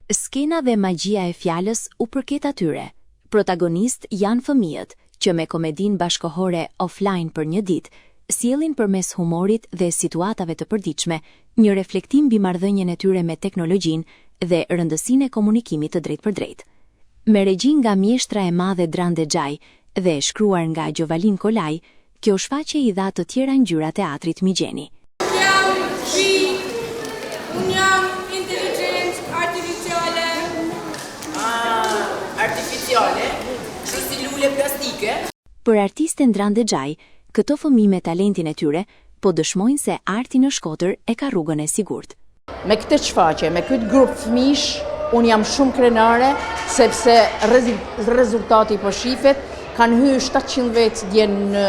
Skena dhe magjia e fjalës u përket atyre. Protagonist janë fëmijët, që me komedinë bashkëkohore offline për një ditë, sjellin përmes humorit dhe situatave të përditshme një reflektim mbi marrëdhënien e tyre me teknologjinë dhe rëndësinë e komunikimit të drejtpërdrejtë. Me regji nga mjeshtra e madhe Drande Xhaj dhe shkruar nga Gjovalin Kolaj, kjo shfaqje i dha të tjera ngjyra teatrit Migjeni. Unë jam inteligencë artificiale. Artificiale? Kështu si lule plastike? Për artisten Drande Xhaj, këto fëmijë me talentin e tyre po dëshmojnë se arti në Shkodër e ka rrugën e sigurt. Me këtë shfaqje, me këtë grup fëmijësh, unë jam shumë krenare, sepse rezultati po shifet, kanë hyrë 700 vetë dje në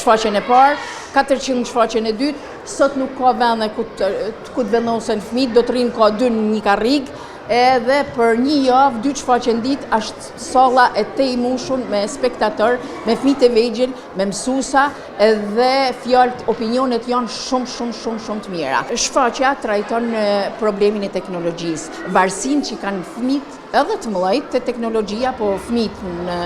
shfaqjen e parë, 400 në shfaqjen e dytë, sot nuk ka vende ku të vendosen fëmijët, do të rinë ka 2 në një karrigë, edhe për një javë, 2 shfaqje në ditë, është salla e tej mushun me spektator, me fëmijët e vegjël, me mësuesa, edhe fjalët, opinionet janë shumë të mira. Shfaqja trajton problemin e teknologjisë, varësinë që kanë fëmijët edhe të mëdhenj te teknologjia, po fëmijët në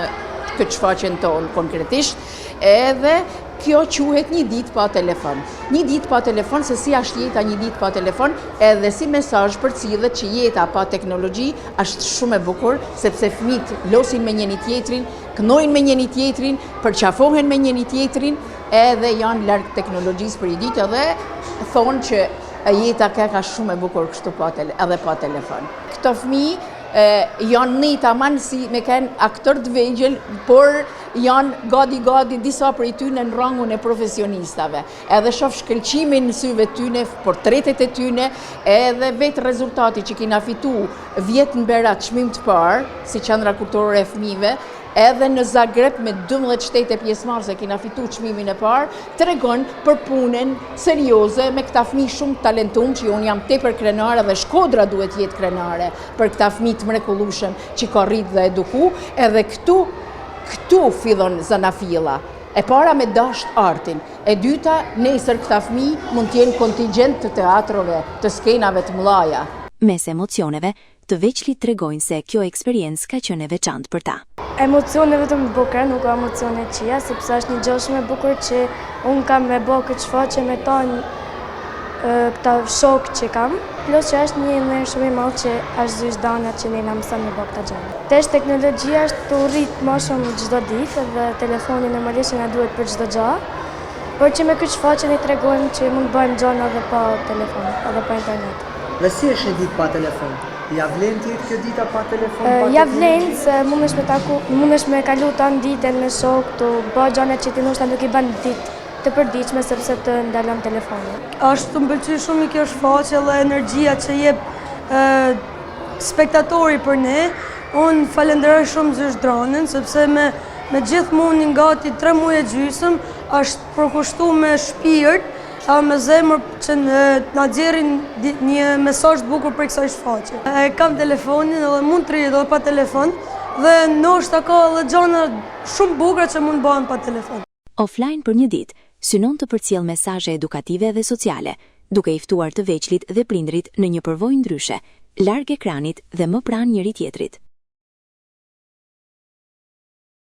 këtë shfaqjen tonë konkretisht, edhe kjo quhet një ditë pa telefon. Një ditë pa telefon, se si është jeta një ditë pa telefon, edhe si mesazh përcillet që jeta pa teknologji është shumë e bukur, sepse fëmijët losin me njëri tjetrin, kënojnë me njëri tjetrin, përqafohen me njëri tjetrin, edhe janë larg teknologjisë për një ditë, edhe thonë që jeta ka shumë e bukur kështu edhe pa telefon. Këto fëmijë janë një taman si me kanë aktor të vegjël, por janë gati disa prej tyne në rangun e profesionistave. Edhe shoh shkëlqimin në syve tyne, portretet e tyne, edhe vetë rezultati që kina fitu 10 në Berat çmim të parë, si qendra kulturore e fëmijëve, edhe në Zagreb me 12 shtete pjesëmarrëse kina fitu çmimin e parë, tregon për punën serioze me këta fëmijë shumë talentuar, që unë jam tepër krenare dhe Shkodra duhet jetë krenare për këta fëmijë të mrekullueshëm që ka rrit dhe eduku, edhe këtu fillon zanafilla. E para me dasht artin, e dyta nesër këta fëmijë mund të jenë kontingjent të teatrove, të skenave të mëdha. Mes emocioneve, të veçlit tregojnë se kjo eksperiencë ka qenë e veçantë për ta. Emocione vetëm bukur, nuk ka emocione qija, sepse është një gjë shumë e bukur që unë kam me bë këtë shfaqje me këta shok që kam, plus që është një ndër shumë i madh që është zyrtana që ne na mëson me bë këta gjëra. Tesh teknologjia është të rrit më shumë çdo ditë dhe telefoni normalisht na duhet për çdo gjë, por që me këtë shfaqje ne tregojmë që mund të bëjmë gjëra edhe pa telefon, edhe pa internet. Dhe si është një ditë pa telefon? Ja vlen të jetë kjo dita pa telefon? Ja vlen se mundesh me kalu tan ditën me shok, të bëj gjëra që ti ndoshta nuk i bën ditë të përditshme sepse të ndalon telefonin. Është të mbëlqy shumë kjo shfaqje dhe energjia që jep spektatori për ne. Unë falenderoj shumë Zyrtranën sepse me gjithë mundin gati 3 muaj e gjysmë është përkushtuar me shpirt, me zemër që na nxjerrin një mesazh të bukur për kësaj shfaqje. Kam telefonin dhe mund të rrihet edhe pa telefon dhe ndoshta ka edhe gjëra shumë bukura që mund bëhen pa telefon. Offline për një ditë, synon të përcjell mesazhe edukative dhe sociale, duke i ftuar të veçlit dhe prindrit në një përvojë ndryshe, larg ekranit dhe më pranë njëri tjetrit.